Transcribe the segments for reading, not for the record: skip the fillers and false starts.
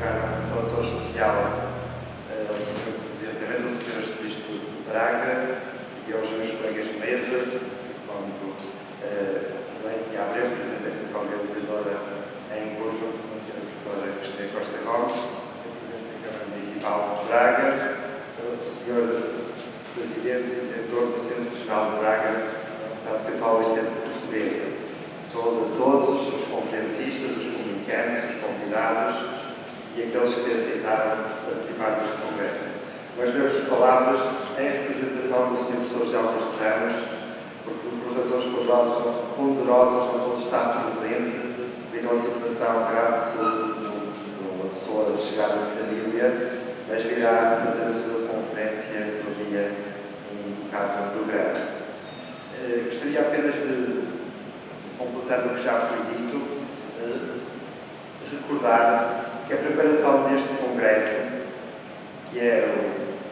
colocar uma saudação especial ao Sr. Presidente da Mesa, ao Sr. Arcebispo de Braga e aos meus colegas de mesa, como Leite Abreu, Presidente da Comissão Organizadora em conjunto com a Sra. Professora Cristina Costa Gomes, Sr. Presidente da Câmara Municipal de Braga, o Sr. Presidente e Diretor do Centro Regional de Braga, da Universidade Católica Portuguesa. Saúdo a todos os conferencistas, os comunicantes, os convidados e aqueles que aceitaram participar deste congresso. Com as minhas palavras, em representação do Sr. Professor José Augusto Ramos, porque por razões ponderosas não pode estar presente devido a uma situação grave de saúde de uma pessoa chegada de família, mas virá fazer a sua conferência no dia indicado no programa. Gostaria apenas de, completando o que já foi dito, recordar que a preparação deste congresso, que é o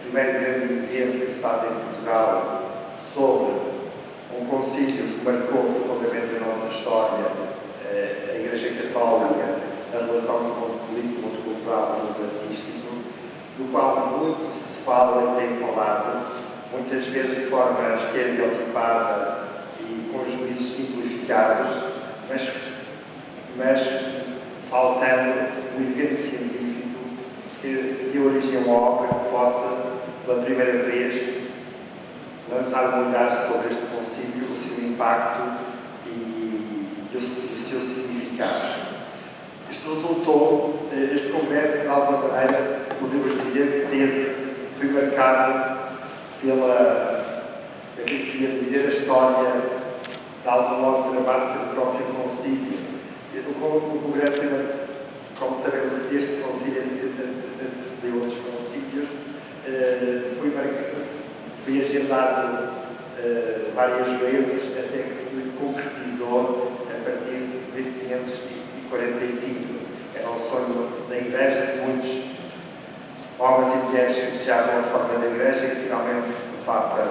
primeiro grande evento que se faz em Portugal sobre um concílio que marcou profundamente a nossa história, a Igreja Católica, a relação com o mundo político, mundo cultural e mundo artístico, do qual muito se fala e tem falado, muitas vezes de forma estereotipada e com juízos simplificados, mas faltando um evento científico que dê origem a uma obra que possa, pela primeira vez, lançar um olhar sobre este concílio, o seu impacto e o seu significado. Isto resultou, este congresso, de alguma maneira, podemos dizer que foi marcado pela, eu queria dizer, a história de algo logo dramática do próprio concílio. O congresso, como sabemos, este concílio antecedeu outros concílios, foi agendado várias vezes até que se concretizou a partir de 1545. Era o sonho da Igreja de muitos homens e mulheres que desejavam a forma da Igreja e finalmente o Papa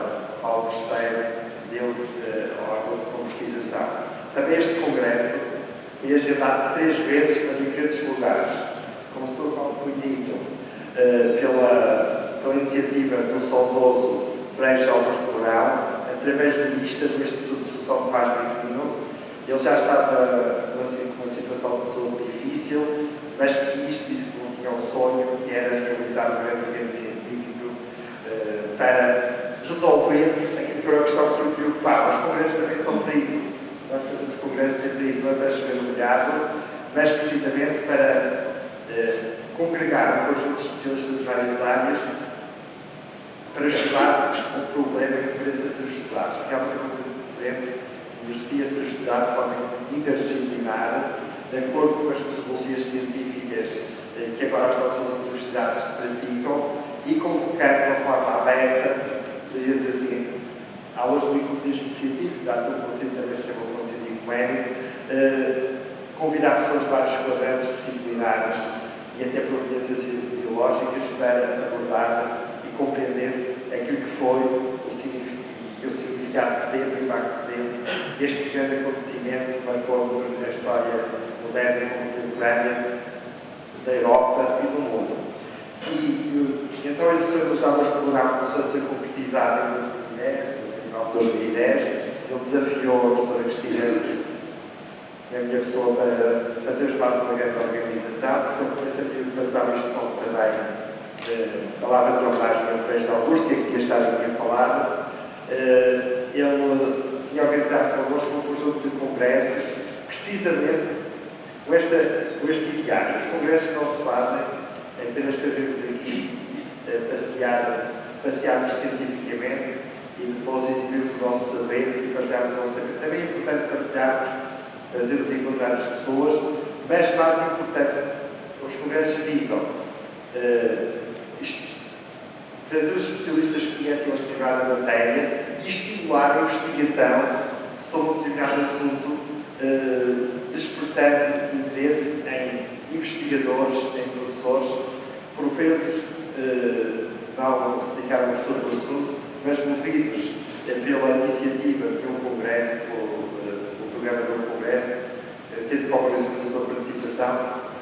Paulo III deu a concretização. Também este congresso foi agendado 3 vezes para diferentes lugares. Começou, como foi dito, pela iniciativa do saudoso Frei Augusto Mourão, através de lista do Instituto de São Tomás de Aquino. Ele já estava numa situação de saúde difícil, mas que isto tinha um sonho, que era realizar um grande evento científico para resolver aquilo que era a questão que o preocupava. Os congressos também são para isso. Nós fazemos congressos para isso, não é para chover no molhado, mas precisamente para congregar um conjunto de especialistas de várias áreas para estudar um problema que mereça ser estudado. Porque há uma coisa diferente, merecia ser estudado de forma interdisciplinar, de acordo com as metodologias científicas que agora as nossas universidades praticam e convocando de uma forma aberta, diz assim, aulas do economismo científico, dado que o Conselho também se chama o Conselho Ecuménico, convidar pessoas de vários quadrantes disciplinares e até providências ideológicas para abordar e compreender aquilo que foi o significado que teve, o impacto que teve este grande acontecimento que marcou a história moderna e contemporânea da Europa e do mundo. E então esse Sr. José Augusto Mourão começou a ser concretizado em 2010. Ele desafiou a professora Cristina, a minha pessoa, para fazermos mais uma grande organização, porque eu sabia que passava isto como também a palavra de homenagem ao Frei Augusto, que aqui está aqui a falar. Ele tinha organizado connosco um conjunto de congressos, precisamente com este ideário. Os congressos não se fazem apenas para vermos aqui passearmos cientificamente e depois exibirmos o nosso saber e partilharmos o nosso saber. Também é importante partilharmos, fazermos encontrar as pessoas, mas mais importante, os congressos visam trazer os especialistas que conhecem uma determinada matéria e estimular a investigação sobre um determinado assunto, despertando interesse em investigadores, em professores, por vezes não se dedicaram a todo o assunto, mas movidos pela iniciativa de um congresso, pelo programa de um congresso, tendo como resultado a sua participação,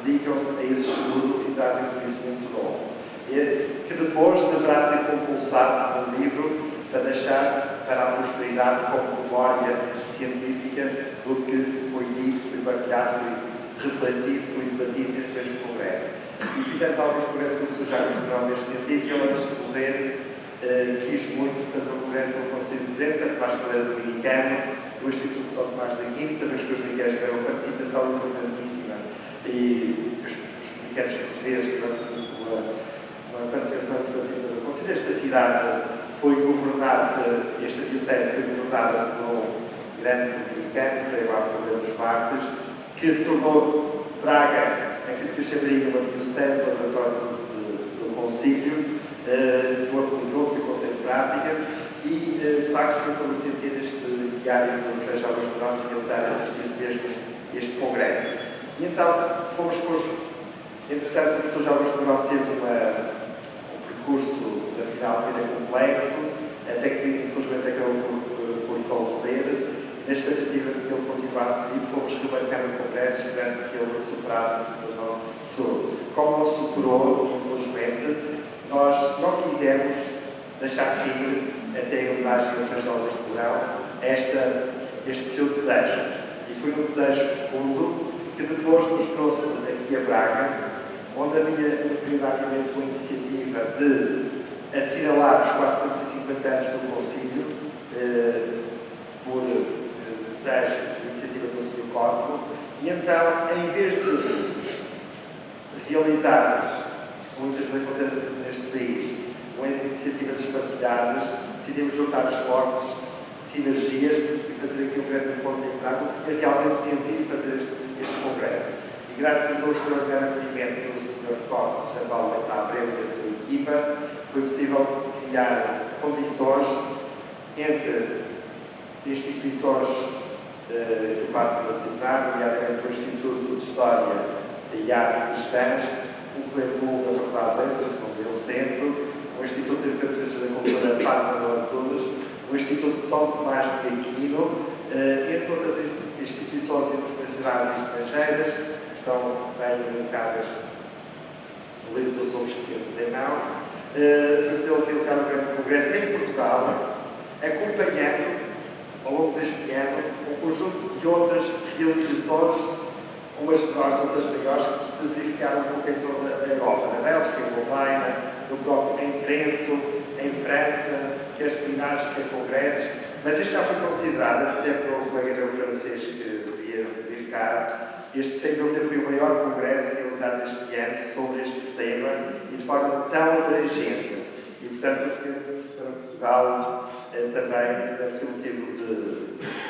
dedicam-se a esse estudo trazem conhecimento novo. Que depois deverá ser compulsado no livro para deixar para a posteridade como memória científica do que foi dito, foi partilhado, foi refletido, foi debatido nesse mesmo congresso. E fizemos alguns congressos com o Sr. Jacques Estrão neste sentido, e ele, antes de morrer, quis muito fazer um congresso no Conselho de Trento, mas que era dominicano, do Instituto São Tomás de Aquino. Sabemos que os dominicanos têm uma participação importantíssima, e os dominicanos portugueses tiveram uma participação importantíssima do Conselho. Esta cidade foi governada, esta diocese foi governada por um grande dominicano, que veio à Aldeia dos Martes, que tornou Braga aquilo que eu chamaria uma diocese laboratório do Concílio, que o aplicou, que ficou sem prática, e de facto foi todo sentido este diário do Frei Jovens do Norte realizar este congresso. E então fomos entretanto, o Sr. Jovens do Norte teve um percurso, afinal, que era complexo, até que infelizmente acabou por falecer. Na expectativa de que ele continuasse vivo, fomos remarcando o congresso, esperando que ele superasse a situação de saúde. Como não superou, infelizmente, nós não quisemos deixar cair até a homenagem ao Frei Jovens do Porão este seu desejo. E foi um desejo fecundo que depois nos trouxe aqui a Braga, onde havia prioritariamente uma iniciativa de assinalar os 450 anos do Concílio, por desejo de iniciativa do Sr. Código, e então, em vez de realizarmos, muitas vezes acontece neste país, com iniciativas espartilhadas, decidimos juntar esforços, sinergias e fazer aqui um grande ponto em branco, porque é realmente sentido fazer este congresso. E graças ao extraordinário acolhimento do Sr. Código, José Paulo Leite Abreu e a sua equipa, foi possível criar condições entre instituições que passam a designar, nomeadamente o Instituto de História e Arte Cristãs, o Colégio da Faculdade de Letras, onde é o centro, o Instituto de Educação da Cultura Parma de Antunes, o Instituto de São Tomás de Aquino, entre outras instituições internacionais e estrangeiras, que estão bem indicadas no livro dos outros pequenos em não, foi realizar um grande congresso em Portugal, acompanhando ao longo deste ano um conjunto de outras realizações, umas menores, outras maiores, que se verificaram um pouco em toda a Europa, na Bélgica, em Alemanha, no próprio em Trento, em França, quer seminários, quer congressos, mas isto já foi considerado, até por um colega meu francês que devia vir cá, este sem dúvida foi o maior congresso realizado este ano sobre este tema e de forma tão abrangente. E, portanto, para Portugal também deve ser motivo de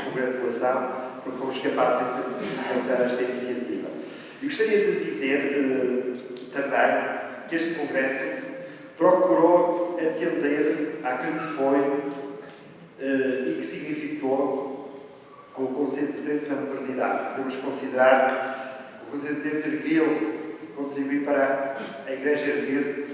congratulação, porque fomos capazes de realizar esta iniciativa. E gostaria de dizer também que este congresso procurou atender àquilo que foi e que significou com o conceito de Trento na modernidade. Podemos considerar o conceito de Trento ergueu, contribuir para a Igreja erguer-se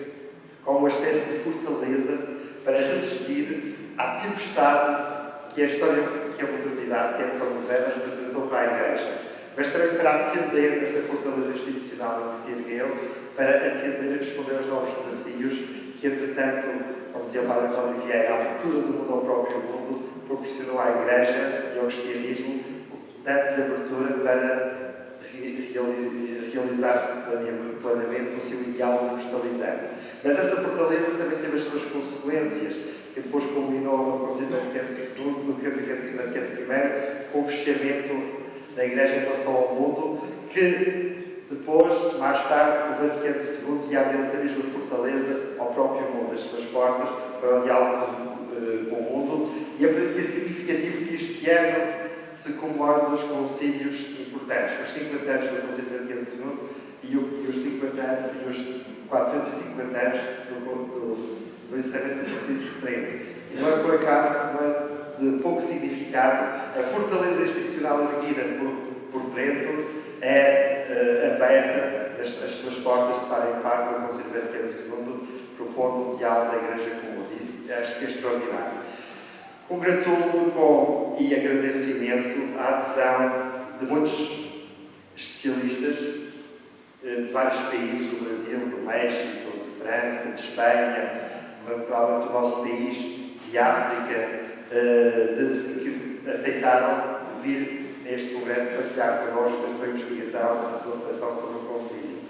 como uma espécie de fortaleza para resistir à tempestade que é a história, que é a modernidade, que é a época moderna, representou para a Igreja. Mas também para atender essa fortaleza institucional em que se ergueu, para atender e responder aos novos desafios que, entretanto, como dizia o Padre António Vieira, a abertura do mundo ao próprio mundo proporcionou à Igreja e ao cristianismo tanto de abertura para realizar-se plenamente o seu ideal universalizante. Mas essa fortaleza também teve as suas consequências, que depois culminou no Concílio Vaticano II, no Vaticano I, com o fechamento da Igreja em relação ao mundo, que depois, mais tarde, o Vaticano II ia abrir essa mesma fortaleza ao próprio mundo, as suas portas para o diálogo com o mundo, e é por isso que é significativo que este ano se comemora dos concílios importantes, os 50 anos do Concílio Vaticano II e os 50 anos e os 450 anos do encerramento do Concílio de Trento. E não é por acaso, não é de pouco significado, a fortaleza institucional erguida por Trento é aberta as suas portas de par em par com o Concílio Vaticano II, propondo um diálogo da Igreja, como eu disse, acho que é extraordinário. Congratulo e agradeço imenso a adesão de muitos especialistas de vários países, do Brasil, do México, de França, de Espanha, naturalmente do nosso país, de África, que aceitaram vir a este congresso partilhar connosco a sua investigação, a sua reflexão sobre o Concílio.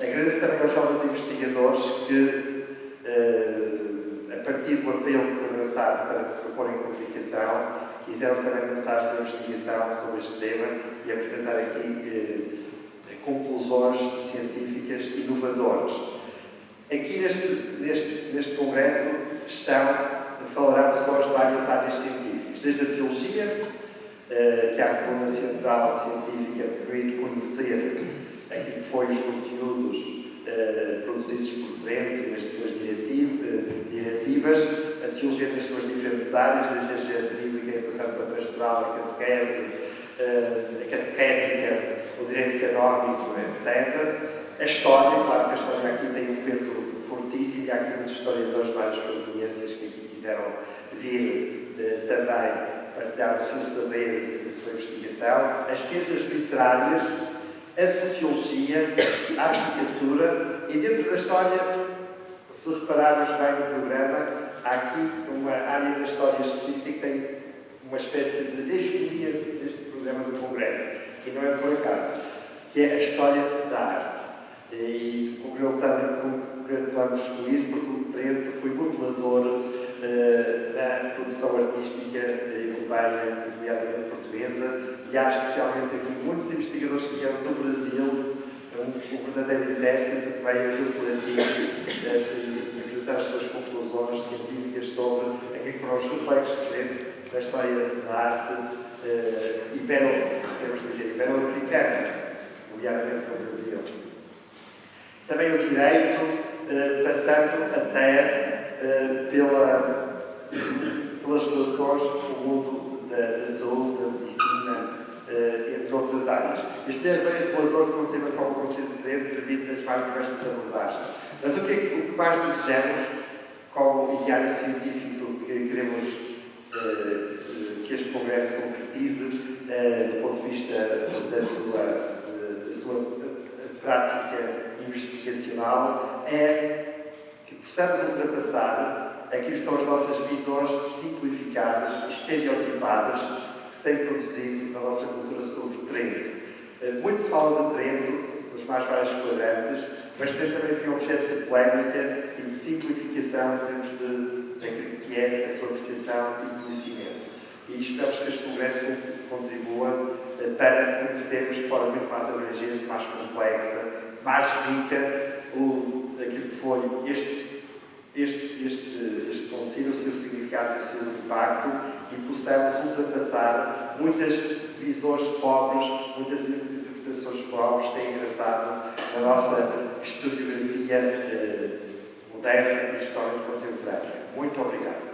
Agradeço também aos jovens investigadores que, a partir do apelo que foi lançado para propor em publicação, quiseram também lançar a sua investigação sobre este tema e apresentar aqui conclusões científicas inovadoras. Aqui neste congresso falarão pessoas de várias áreas científicas, desde a biologia, que é a coluna central científica que permite conhecer aquilo que foi os conteúdos produzidos por Trento nas suas diretivas, a teologia nas suas diferentes áreas, desde a exegese bíblica, passando pela pastoral, a catequese, a catequética, o direito canónico, etc. A história, claro que a história aqui tem um peso fortíssimo e há aqui muitos historiadores de várias proveniências que aqui quiseram vir também partilhar o seu saber e a sua investigação. As ciências literárias, a sociologia, a arquitetura e dentro da história, se repararmos bem no programa, há aqui uma área da história específica que tem uma espécie de hegemonia deste programa do Congresso, e não é por acaso, que é a história da arte. E congratulamos com isso, porque o Trento foi modelador na produção artística europeia, nomeadamente portuguesa, e há especialmente aqui muitos investigadores que vieram do Brasil, um verdadeiro exército que veio a Rio Platino apresentar as suas conclusões científicas sobre aquilo que foram os reflexos da história da arte ibero-africana, nomeadamente no Brasil. Também o direito, passando até pelas relações com o mundo da saúde, da medicina, entre outras áreas. Este é bem regulador para um tema como o Conselho de Trento, permite as mais diversas abordagens. Mas o que mais desejamos, como ideário científico que queremos que este Congresso concretize, do ponto de vista da sua prática investigacional, é que possamos ultrapassar aquilo que são as nossas visões simplificadas, estereotipadas, que se têm produzido na nossa cultura sobre Trento. Muito se fala de Trento, nos mais vários quadrantes, mas Trento também foi objeto de polémica e de simplificação em termos daquilo que é a sua apreciação e conhecimento. E esperamos que este Congresso contribua para conhecermos de forma muito mais abrangente, mais complexa, mais rica, aquilo que foi este Concílio, o seu significado e o seu impacto, e possamos ultrapassar muitas visões pobres, muitas interpretações pobres que têm ingressado na nossa historiografia moderna e histórica contemporânea. Muito obrigado.